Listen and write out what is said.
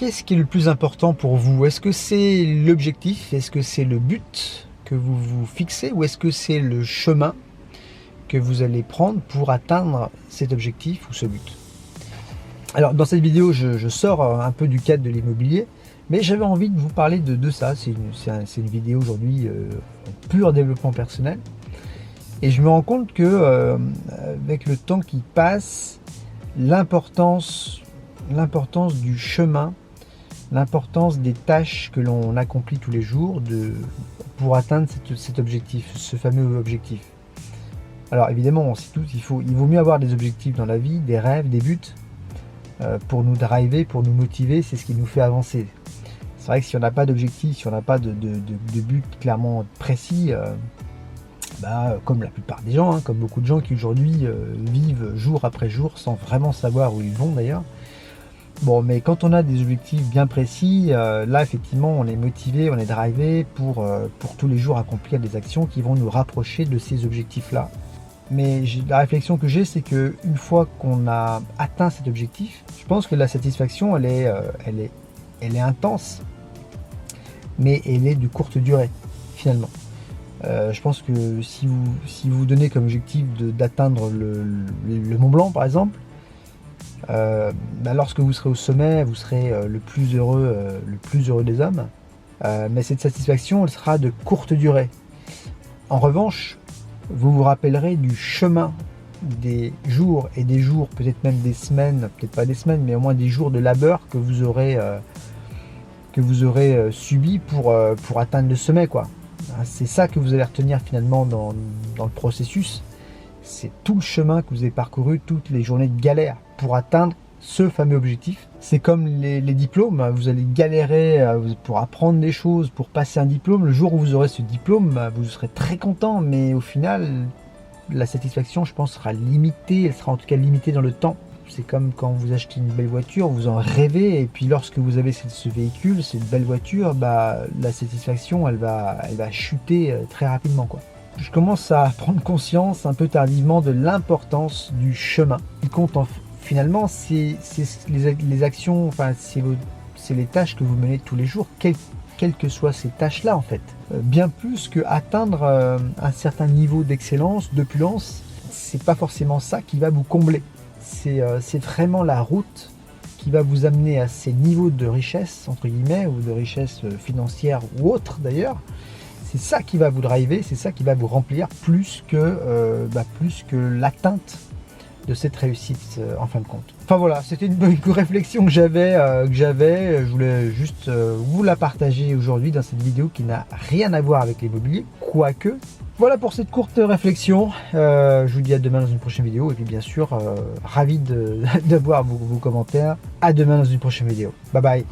Qu'est-ce qui est le plus important pour vous? Est-ce que c'est l'objectif? Est-ce que c'est le but que vous vous fixez? Ou est-ce que c'est le chemin que vous allez prendre pour atteindre cet objectif ou ce but? Alors dans cette vidéo, je sors un peu du cadre de l'immobilier, mais j'avais envie de vous parler de ça. C'est une vidéo aujourd'hui pur développement personnel. Et je me rends compte que avec le temps qui passe, l'importance du chemin, l'importance des tâches que l'on accomplit tous les jours pour atteindre cet objectif, ce fameux objectif. Alors évidemment, on sait tous, il vaut mieux avoir des objectifs dans la vie, des rêves, des buts, pour nous driver, pour nous motiver, c'est ce qui nous fait avancer. C'est vrai que si on n'a pas d'objectif, si on n'a pas de but clairement précis, comme la plupart des gens, comme beaucoup de gens qui aujourd'hui vivent jour après jour sans vraiment savoir où ils vont d'ailleurs. Bon, mais quand on a des objectifs bien précis, là effectivement on est motivé, on est drivé pour tous les jours accomplir des actions qui vont nous rapprocher de ces objectifs-là. Mais la réflexion que j'ai, c'est que une fois qu'on a atteint cet objectif, je pense que la satisfaction elle est intense, mais elle est de courte durée finalement. Je pense que si vous donnez comme objectif d'atteindre le Mont Blanc par exemple, lorsque vous serez au sommet, vous serez le plus heureux des hommes, mais cette satisfaction elle sera de courte durée. En revanche, vous vous rappellerez du chemin, des jours et des jours, peut-être même des semaines, peut-être pas des semaines, mais au moins des jours de labeur que vous aurez subi pour atteindre le sommet, quoi. C'est ça que vous allez retenir finalement dans le processus. C'est tout le chemin que vous avez parcouru, toutes les journées de galère pour atteindre ce fameux objectif. C'est comme les diplômes, vous allez galérer pour apprendre des choses, pour passer un diplôme. Le jour où vous aurez ce diplôme, vous serez très content, mais au final, la satisfaction, je pense, sera limitée. Elle sera en tout cas limitée dans le temps. C'est comme quand vous achetez une belle voiture, vous en rêvez, et puis lorsque vous avez ce véhicule, cette belle voiture, la satisfaction, elle va chuter très rapidement, quoi. Je commence à prendre conscience un peu tardivement de l'importance du chemin. Ce qui compte finalement, c'est les actions, enfin c'est les tâches que vous menez tous les jours, quelles que soient ces tâches-là en fait. Bien plus que atteindre un certain niveau d'excellence, d'opulence, c'est pas forcément ça qui va vous combler. C'est vraiment la route qui va vous amener à ces niveaux de richesse, entre guillemets, ou de richesse financière ou autre d'ailleurs. C'est ça qui va vous driver, c'est ça qui va vous remplir plus que l'atteinte de cette réussite en fin de compte. Enfin voilà, c'était une réflexion que j'avais. Je voulais juste vous la partager aujourd'hui dans cette vidéo qui n'a rien à voir avec l'immobilier, quoique. Voilà pour cette courte réflexion. Je vous dis à demain dans une prochaine vidéo. Et puis bien sûr, ravi de voir vos commentaires. À demain dans une prochaine vidéo. Bye bye.